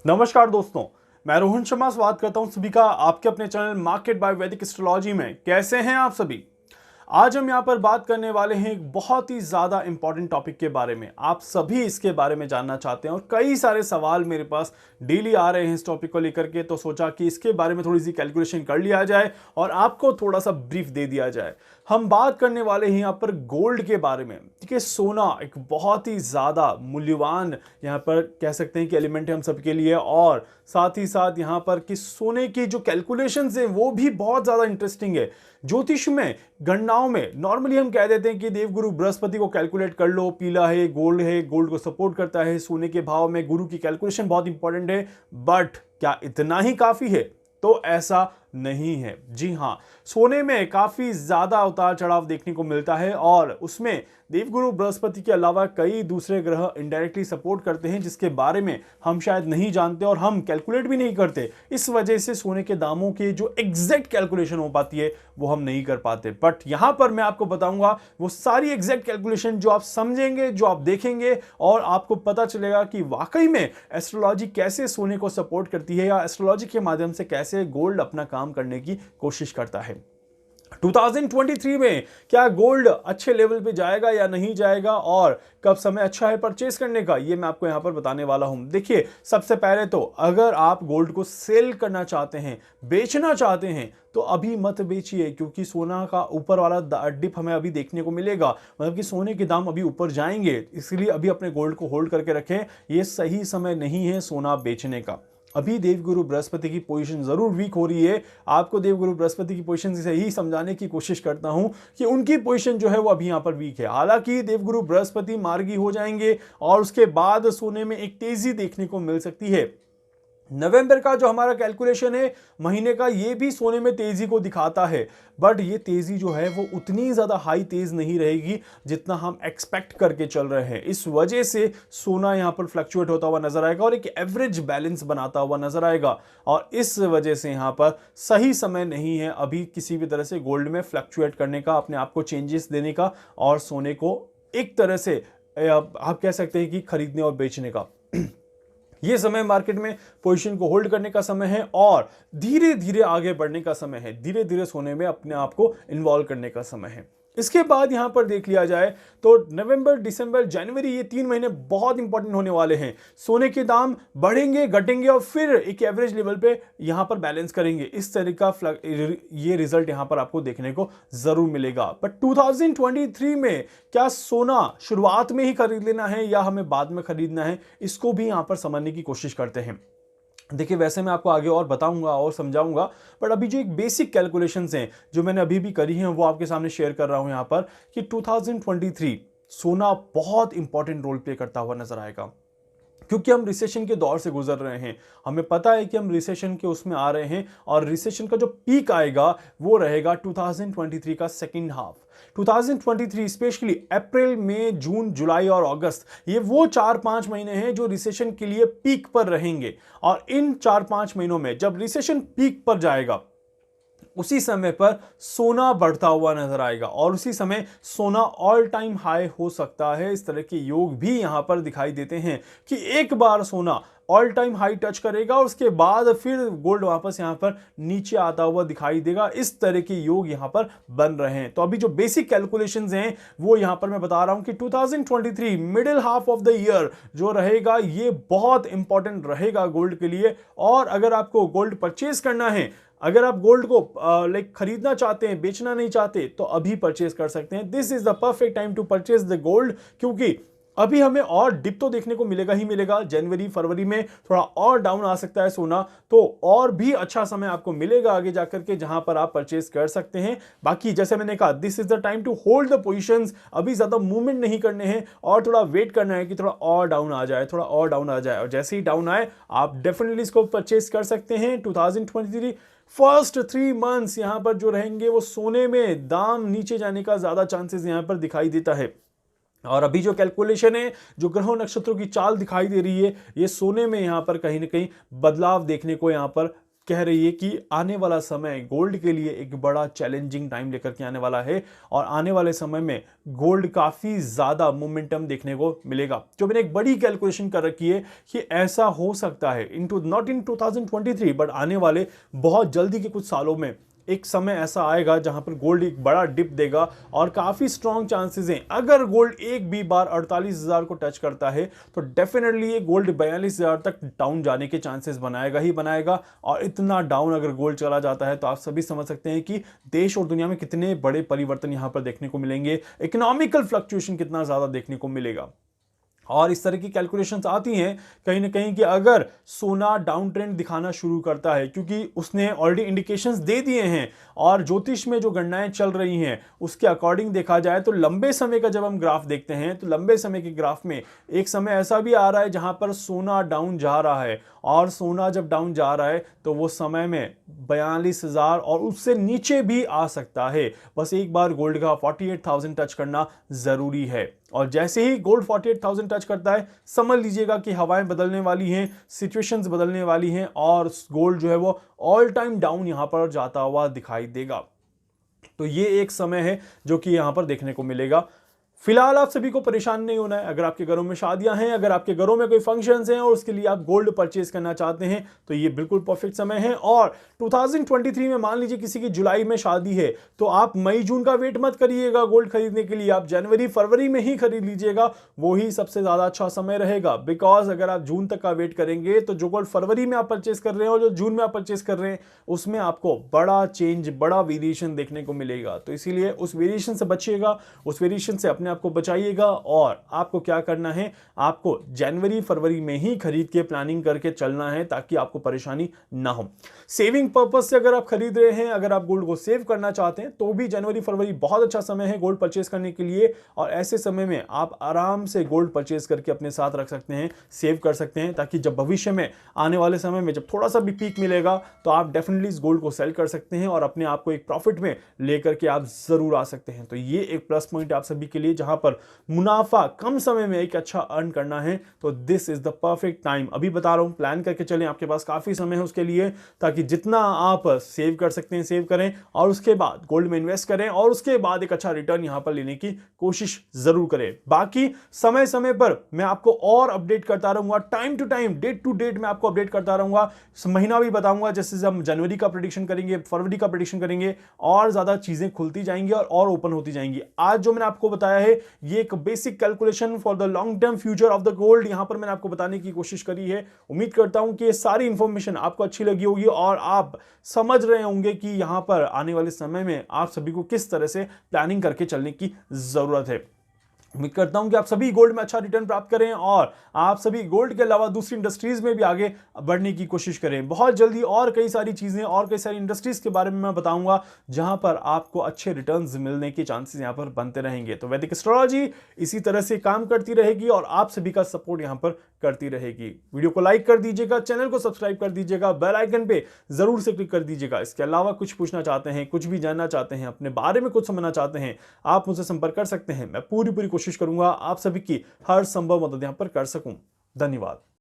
नमस्कार दोस्तों, मैं रोहन शर्मा बात करता हूं सभी का आपके अपने चैनल मार्केट बाय वैदिक एस्ट्रोलॉजी में। कैसे हैं आप सभी? आज हम यहां पर बात करने वाले हैं एक बहुत ही ज्यादा इंपॉर्टेंट टॉपिक के बारे में। आप सभी इसके बारे में जानना चाहते हैं और कई सारे सवाल मेरे पास डेली आ रहे हैं इस टॉपिक को लेकर के, तो सोचा कि इसके बारे में थोड़ी सी कैलकुलेशन कर लिया जाए और आपको थोड़ा सा ब्रीफ दे दिया जाए। हम बात करने वाले हैं यहाँ पर गोल्ड के बारे में। ठीक है, सोना एक बहुत ही ज्यादा मूल्यवान यहाँ पर कह सकते हैं कि एलिमेंट है हम सबके लिए, और साथ ही साथ यहाँ पर कि सोने की जो कैलकुलेशंस हैं वो भी बहुत ज्यादा इंटरेस्टिंग है। ज्योतिष में, गणनाओं में नॉर्मली हम कह देते हैं कि देवगुरु बृहस्पति को कैलकुलेट कर लो, पीला है, गोल्ड को सपोर्ट करता है, सोने के भाव में गुरु की कैलकुलेशन बहुत इंपॉर्टेंट है। बट क्या इतना ही काफी है? तो ऐसा नहीं है। जी हां, सोने में काफी ज्यादा उतार चढ़ाव देखने को मिलता है और उसमें देवगुरु बृहस्पति के अलावा कई दूसरे ग्रह इनडायरेक्टली सपोर्ट करते हैं, जिसके बारे में हम शायद नहीं जानते और हम कैलकुलेट भी नहीं करते। इस वजह से सोने के दामों की जो एग्जैक्ट कैलकुलेशन हो पाती है वो हम नहीं कर पाते। बट यहां पर मैं आपको बताऊंगा वो सारी एग्जैक्ट कैलकुलेशन जो आप समझेंगे, जो आप देखेंगे और आपको पता चलेगा कि वाकई में एस्ट्रोलॉजी कैसे सोने को सपोर्ट करती है या एस्ट्रोलॉजी के माध्यम से कैसे गोल्ड अपना काम करने की कोशिश करता है। 2023 में क्या गोल्ड अच्छे लेवल पे जाएगा या नहीं जाएगा और कब समय अच्छा है परचेस करने का, ये मैं आपको यहां पर बताने वाला हूं। देखिए, सबसे पहले तो अगर आप गोल्ड को सेल करना चाहते हैं, बेचना चाहते हैं, तो अभी मत बेचिए, क्योंकि सोना का ऊपर वाला डिप हमें अभी देखने को मिलेगा। मतलब कि सोने के दाम अभी ऊपर जाएंगे, इसलिए अभी अपने गोल्ड को होल्ड करके रखें। ये सही समय नहीं है सोना बेचने का। अभी देवगुरु बृहस्पति की पोजीशन जरूर वीक हो रही है। आपको देवगुरु बृहस्पति की पोजीशन से ही समझाने की कोशिश करता हूं कि उनकी पोजीशन जो है वो अभी यहां पर वीक है। हालांकि देवगुरु बृहस्पति मार्गी हो जाएंगे और उसके बाद सोने में एक तेजी देखने को मिल सकती है। नवंबर का जो हमारा कैलकुलेशन है महीने का, ये भी सोने में तेजी को दिखाता है। बट ये तेजी जो है वो उतनी ज्यादा हाई तेज नहीं रहेगी जितना हम एक्सपेक्ट करके चल रहे हैं। इस वजह से सोना यहां पर फ्लक्चुएट होता हुआ नजर आएगा और एक एवरेज बैलेंस बनाता हुआ नजर आएगा। और इस वजह से यहां पर सही समय नहीं है अभी किसी भी तरह से गोल्ड में फ्लक्चुएट करने का, अपने आप को चेंजेस देने का और सोने को एक तरह से आप कह सकते हैं कि खरीदने और बेचने का। ये समय मार्केट में पोजीशन को होल्ड करने का समय है और धीरे धीरे आगे बढ़ने का समय है। धीरे धीरे सोने में अपने आप को इन्वॉल्व करने का समय है। इसके बाद यहां पर देख लिया जाए तो नवंबर, दिसंबर, जनवरी, ये 3 महीने बहुत इंपॉर्टेंट होने वाले हैं। सोने के दाम बढ़ेंगे, घटेंगे और फिर एक एवरेज लेवल पे यहां पर बैलेंस करेंगे। इस तरह का ये रिजल्ट यहां पर आपको देखने को जरूर मिलेगा। बट 2023 में क्या सोना शुरुआत में ही खरीद लेना है या हमें बाद में खरीदना है, इसको भी यहां पर समझने की कोशिश करते हैं। देखिए, वैसे मैं आपको आगे और बताऊंगा और समझाऊंगा, बट अभी जो एक बेसिक कैलकुलेशंस हैं जो मैंने अभी भी करी हैं वो आपके सामने शेयर कर रहा हूं यहां पर कि 2023 सोना बहुत इंपॉर्टेंट रोल प्ले करता हुआ नजर आएगा, क्योंकि हम रिसेशन के दौर से गुजर रहे हैं। हमें पता है कि हम रिसेशन के उसमें आ रहे हैं और रिसेशन का जो पीक आएगा वो रहेगा 2023 का सेकंड हाफ। 2023 स्पेशली अप्रैल, मई, जून, जुलाई और अगस्त, ये वो 4-5 महीने हैं जो रिसेशन के लिए पीक पर रहेंगे। और इन 4-5 महीनों में जब रिसेशन पीक पर जाएगा उसी समय पर सोना बढ़ता हुआ नजर आएगा और उसी समय सोना ऑल टाइम हाई हो सकता है। इस तरह के योग भी यहां पर दिखाई देते हैं कि एक बार सोना ऑल टाइम हाई टच करेगा और उसके बाद फिर गोल्ड वापस यहां पर नीचे आता हुआ दिखाई देगा। इस तरह के योग यहां पर बन रहे हैं। तो अभी जो बेसिक कैलकुलेशंस हैं वो यहां पर मैं बता रहा हूं कि 2023 middle half of the year जो रहेगा ये बहुत इंपॉर्टेंट रहेगा गोल्ड के लिए। और अगर आपको गोल्ड परचेज करना है, अगर आप गोल्ड को खरीदना चाहते हैं, बेचना नहीं चाहते, तो अभी परचेज कर सकते हैं। This is the perfect time to purchase the gold, क्योंकि अभी हमें और डिप तो देखने को मिलेगा ही मिलेगा। जनवरी, फरवरी में थोड़ा और डाउन आ सकता है सोना, तो और भी अच्छा समय आपको मिलेगा आगे जाकर के जहां पर आप परचेज कर सकते हैं। बाकी जैसे मैंने कहा, this is the time to hold the positions. अभी ज्यादा मूवमेंट नहीं करने हैं और थोड़ा वेट करना है कि थोड़ा और डाउन आ जाए, थोड़ा और डाउन आ जाए, और जैसे ही डाउन आए आप डेफिनेटली इसको परचेज कर सकते हैं। 2023 फर्स्ट 3 मंथ्स यहां पर जो रहेंगे वो सोने में दाम नीचे जाने का ज्यादा चांसेस यहां पर दिखाई देता है। और अभी जो कैलकुलेशन है, जो ग्रहों नक्षत्रों की चाल दिखाई दे रही है, ये सोने में यहां पर कहीं ना कहीं बदलाव देखने को यहां पर कह रही है कि आने वाला समय गोल्ड के लिए एक बड़ा चैलेंजिंग टाइम लेकर के आने वाला है और आने वाले समय में गोल्ड काफी ज्यादा मोमेंटम देखने को मिलेगा। जो मैंने एक बड़ी कैलकुलेशन कर रखी है कि ऐसा हो सकता है नॉट इन 2023 बट आने वाले बहुत जल्दी के कुछ सालों में एक समय ऐसा आएगा जहां पर गोल्ड एक बड़ा डिप देगा और काफी स्ट्रॉन्ग चांसेस हैं। अगर गोल्ड एक भी बार 48,000 को टच करता है तो डेफिनेटली ये गोल्ड 42,000 तक डाउन जाने के चांसेस बनाएगा ही बनाएगा। और इतना डाउन अगर गोल्ड चला जाता है तो आप सभी समझ सकते हैं कि देश और दुनिया में कितने बड़े परिवर्तन यहां पर देखने को मिलेंगे, इकोनॉमिकल फ्लक्चुएशन कितना ज्यादा देखने को मिलेगा। और इस तरह की कैलकुलेशंस आती हैं कहीं ना कहीं कि अगर सोना डाउन ट्रेंड दिखाना शुरू करता है, क्योंकि उसने ऑलरेडी इंडिकेशंस दे दिए हैं और ज्योतिष में जो गणनाएं चल रही हैं उसके अकॉर्डिंग देखा जाए तो लंबे समय का जब हम ग्राफ देखते हैं तो लंबे समय के ग्राफ में एक समय ऐसा भी आ रहा है जहां पर सोना डाउन जा रहा है। और सोना जब डाउन जा रहा है तो वो समय में 42,000 और उससे नीचे भी आ सकता है। बस एक बार गोल्ड का 48,000 टच करना जरूरी है। और जैसे ही गोल्ड 48,000 टच करता है समझ लीजिएगा कि हवाएं बदलने वाली हैं, सिचुएशंस बदलने वाली हैं और गोल्ड जो है वो ऑल टाइम डाउन यहां पर जाता हुआ दिखाई देगा। तो ये एक समय है जो कि यहां पर देखने को मिलेगा। फिलहाल आप सभी को परेशान नहीं होना है। अगर आपके घरों में शादियां हैं, अगर आपके घरों में कोई फंक्शंस हैं और उसके लिए आप गोल्ड परचेज करना चाहते हैं तो ये बिल्कुल परफेक्ट समय है। और 2023 में मान लीजिए किसी की जुलाई में शादी है तो आप मई जून का वेट मत करिएगा गोल्ड खरीदने के लिए, आप जनवरी फरवरी में ही खरीद लीजिएगा, वो ही सबसे ज्यादा अच्छा समय रहेगा। बिकॉज अगर आप जून तक का वेट करेंगे तो जो गोल्ड फरवरी में आप परचेज कर रहे हैं और जो जून में आप परचेज कर रहे हैं उसमें आपको बड़ा चेंज, बड़ा वेरिएशन देखने को मिलेगा। तो इसीलिए उस वेरिएशन से बचिएगा, उस वेरिएशन से अपने आपको बचाइएगा। और आपको क्या करना है, आपको जनवरी फरवरी में ही खरीद के प्लानिंग करके चलना है ताकि आपको परेशानी ना हो। सेविंग पर्पस से अगर आप खरीद रहे हैं, अगर आप गोल्ड को सेव करना चाहते हैं तो भी जनवरी फरवरी बहुत अच्छा समय है गोल्ड परचेज करने के लिए। और ऐसे समय में आप आराम से गोल्ड परचेज करके अपने साथ रख सकते हैं, सेव कर सकते हैं, ताकि जब भविष्य में आने वाले समय में जब थोड़ा सा भी पीक मिलेगा तो आप डेफिनेटली इस गोल्ड को सेल कर सकते हैं और अपने आप को एक प्रॉफिट में लेकर के आप जरूर आ सकते हैं। तो ये एक प्लस पॉइंट आप सभी के लिए, जहां पर मुनाफा कम समय में एक अच्छा अर्न करना है तो this is the perfect time. अभी बता रहा हूं, प्लान करके चलें, आपके पास काफी समय है उसके लिए, ताकि जितना आप सेव कर सकते हैं सेव करें और उसके बाद गोल्ड में इन्वेस्ट करें और उसके बाद एक अच्छा रिटर्न यहां पर लेने की कोशिश जरूर करें। बाकी समय समय पर मैं आपको और अपडेट करता रहूंगा, time to time, date to date मैं आपको अपडेट करता रहूंगा। महीना भी बताऊंगा, जैसे हम जनवरी का प्रेडिक्शन करेंगे, फरवरी का प्रेडिक्शन करेंगे और ज्यादा चीजें खुलती जाएंगी और ओपन होती जाएंगी। आज जो मैंने आपको बताया है ये एक basic calculation for the long term future of the gold यहां पर मैंने आपको बताने की कोशिश करी है। उम्मीद करता हूं कि ये सारी इंफॉर्मेशन आपको अच्छी लगी होगी और आप समझ रहे होंगे कि यहां पर आने वाले समय में आप सभी को किस तरह से प्लानिंग करके चलने की जरूरत है। उम्मीद करता हूं कि आप सभी गोल्ड में अच्छा रिटर्न प्राप्त करें और आप सभी गोल्ड के अलावा दूसरी इंडस्ट्रीज में भी आगे बढ़ने की कोशिश करें। बहुत जल्दी और कई सारी चीजें और कई सारी इंडस्ट्रीज के बारे में मैं बताऊंगा जहां पर आपको अच्छे रिटर्न्स मिलने के चांसेस यहां पर बनते रहेंगे। तो वैदिक एस्ट्रोलॉजी इसी तरह से काम करती रहेगी और आप सभी का सपोर्ट यहां पर करती रहेगी। वीडियो को लाइक कर दीजिएगा, चैनल को सब्सक्राइब कर दीजिएगा, बेल आइकन पे जरूर से क्लिक कर दीजिएगा। इसके अलावा कुछ पूछना चाहते हैं, कुछ भी जानना चाहते हैं, अपने बारे में कुछ समझना चाहते हैं, आप मुझसे संपर्क कर सकते हैं। मैं पूरी कोशिश करूंगा आप सभी की हर संभव मदद यहां पर कर सकूं। धन्यवाद।